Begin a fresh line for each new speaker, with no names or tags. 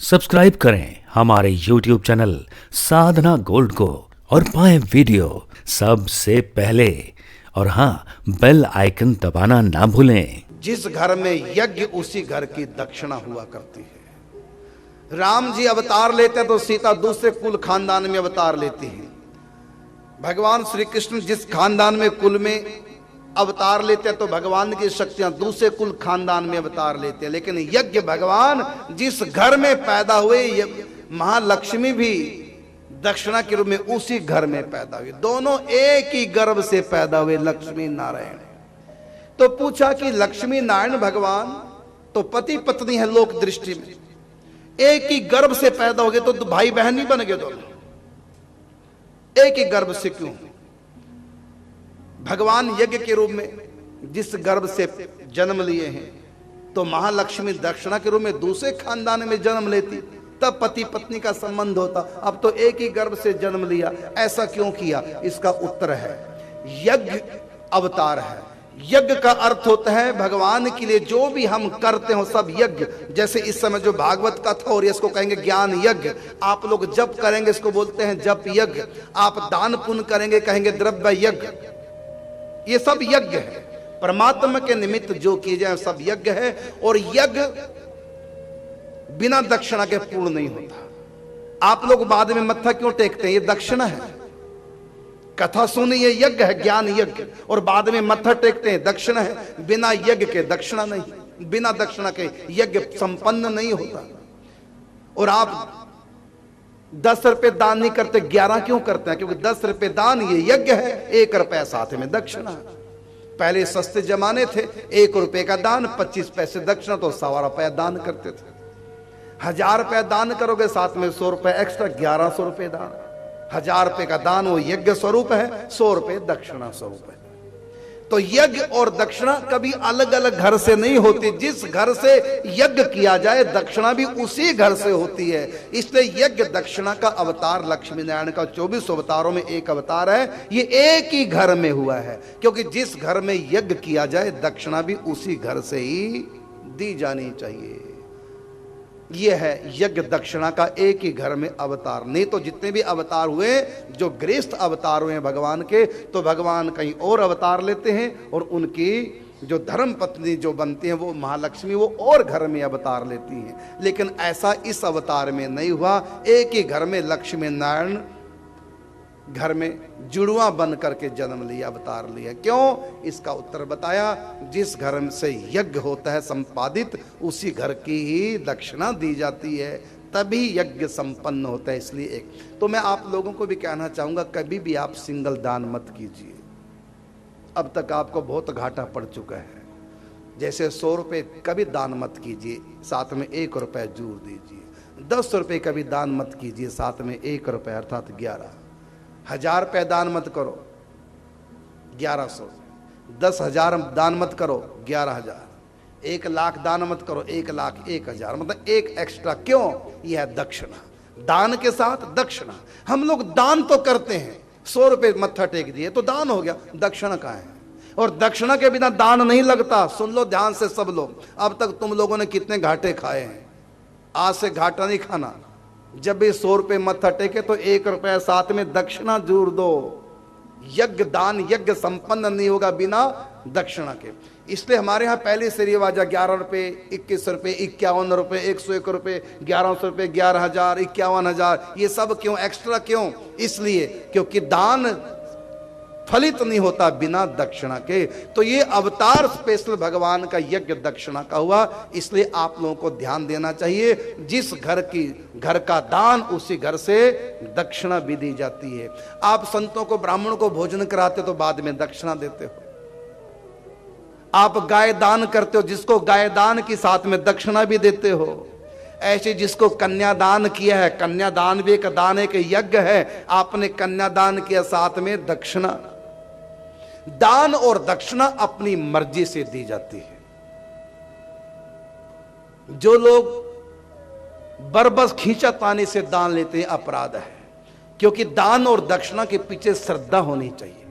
Subscribe करें हमारे YouTube channel साधना gold को और पाएं वीडियो सबसे पहले। और हाँ, बेल आइकन दबाना ना भूलें।
जिस घर में यज्ञ उसी घर की दक्षिणा हुआ करती है। राम जी अवतार लेते हैं तो सीता दूसरे कुल खानदान में अवतार लेती है। भगवान श्री कृष्ण जिस खानदान में कुल में अवतार लेते हैं तो भगवान की शक्तियां दूसरे कुल खानदान में अवतार लेते हैं। लेकिन यज्ञ भगवान जिस घर में पैदा हुए, महालक्ष्मी भी दक्षिणा के रूप में उसी घर में पैदा हुए। दोनों एक ही गर्भ से पैदा हुए, लक्ष्मी नारायण। तो पूछा कि लक्ष्मी नारायण भगवान तो पति पत्नी है लोक दृष्टि में, एक ही गर्भ से पैदा हो गए तो भाई बहन ही बन गए दोनों, एक ही गर्भ से क्यों? भगवान यज्ञ के रूप में जिस गर्भ से जन्म लिए हैं तो महालक्ष्मी दक्षिणा के रूप में दूसरे खानदान में जन्म लेती, तब पति पत्नी का संबंध होता। अब तो एक ही गर्भ से जन्म लिया, ऐसा क्यों किया? इसका उत्तर है यज्ञ अवतार है। यज्ञ का अर्थ होता है भगवान के लिए जो भी हम करते हो सब यज्ञ। जैसे इस समय जो भागवत कथा हो रही है इसको कहेंगे ज्ञान यज्ञ। आप लोग जप करेंगे इसको बोलते हैं जप यज्ञ। आप दान पुण्य करेंगे कहेंगे द्रव्य यज्ञ। ये सब यज्ञ है, परमात्मा के निमित्त जो किए जाए सब यज्ञ है। और यज्ञ बिना दक्षिणा के पूर्ण नहीं होता। आप लोग बाद में मत्था क्यों टेकते हैं? ये दक्षिणा है। कथा सुनी, ये यज्ञ है, ज्ञान यज्ञ। और बाद में मत्था टेकते हैं, दक्षिणा है। बिना यज्ञ के दक्षिणा नहीं, बिना दक्षिणा के यज्ञ संपन्न नहीं होता। और आप 10 रुपए दान नहीं करते, 11 क्यों करते हैं? क्योंकि 10 रुपए दान ये यज्ञ है, 1 रुपया साथ में दक्षिणा। पहले सस्ते जमाने थे, 1 रुपए का दान 25 पैसे दक्षिणा, तो 1.25 रुपया दान करते थे। 1000 रुपया दान करोगे साथ में 100 रुपए एक्स्ट्रा, 1100 रुपए दान। 1000 रुपए का दान वो यज्ञ स्वरूप है, 100 रुपए दक्षिणा स्वरूप है। तो यज्ञ और दक्षिणा कभी अलग अलग घर से नहीं होती। जिस घर से यज्ञ किया जाए दक्षिणा भी उसी घर से होती है। इसलिए यज्ञ दक्षिणा का अवतार लक्ष्मी नारायण का 24 अवतारों में एक अवतार है। ये एक ही घर में हुआ है, क्योंकि जिस घर में यज्ञ किया जाए दक्षिणा भी उसी घर से ही दी जानी चाहिए। यह है यज्ञ दक्षिणा का एक ही घर में अवतार। नहीं तो जितने भी अवतार हुए, जो गृहस्थ अवतार हुए भगवान के, तो भगवान कहीं और अवतार लेते हैं और उनकी जो धर्म पत्नी जो बनती हैं वो महालक्ष्मी वो और घर में अवतार लेती हैं। लेकिन ऐसा इस अवतार में नहीं हुआ। एक ही घर में लक्ष्मी नारायण घर में जुड़वा बन करके जन्म लिया, अवतार लिया। क्यों? इसका उत्तर बताया। जिस घर से यज्ञ होता है संपादित, उसी घर की ही दक्षिणा दी जाती है, तभी यज्ञ संपन्न होता है। इसलिए एक तो मैं आप लोगों को भी कहना चाहूंगा, कभी भी आप सिंगल दान मत कीजिए। अब तक आपको बहुत घाटा पड़ चुका है। जैसे 100 रुपये कभी दान मत कीजिए, साथ में 1 रुपया जोड़ दीजिए। 10 रुपये कभी दान मत कीजिए, साथ में 1 रुपया अर्थात 11। 1000 रुपये दान मत करो, 1100। 10,000 दान मत करो, 11,000। 1 लाख दान मत करो, 1 लाख 1,000, मतलब 1 एक्स्ट्रा। क्यों? यह है दक्षिणा। दान के साथ दक्षिणा। हम लोग दान तो करते हैं, 100 रुपये मत्था टेक दिए तो दान हो गया, दक्षिणा कहाँ है? और दक्षिणा के बिना दान नहीं लगता। सुन लो ध्यान से सब लोग, अब तक तुम लोगों ने कितने घाटे खाए हैं, आज से घाटा नहीं खाना। जब भी 100 रुपये मत्था टेके तो 1 रुपया साथ में दक्षिणा जोड़ दो। यज्ञ दान यज्ञ संपन्न नहीं होगा बिना दक्षिणा के। इसलिए हमारे यहाँ पहले से रिवाज 11 रुपये, 21 रुपये, 51 रुपये, 101 रुपये, 1100 रुपये, 11,000, 51,000। ये सब क्यों एक्स्ट्रा? क्यों? इसलिए क्योंकि दान फलित नहीं होता बिना दक्षिणा के। तो ये अवतार स्पेशल भगवान का यज्ञ दक्षिणा का हुआ। इसलिए आप लोगों को ध्यान देना चाहिए, जिस घर का दान उसी घर से दक्षिणा भी दी जाती है। आप संतों को ब्राह्मणों को भोजन कराते तो बाद में दक्षिणा देते हो। आप गाय दान करते हो, जिसको गाय दान की साथ में दक्षिणा भी देते हो। ऐसे जिसको कन्यादान किया है, कन्यादान भी एक दान एक यज्ञ है, आपने कन्यादान किया साथ में दक्षिणा। दान और दक्षिणा अपनी मर्जी से दी जाती है। जो लोग बरबस खींचातानी से दान लेते हैं अपराध है, क्योंकि दान और दक्षिणा के पीछे श्रद्धा होनी चाहिए।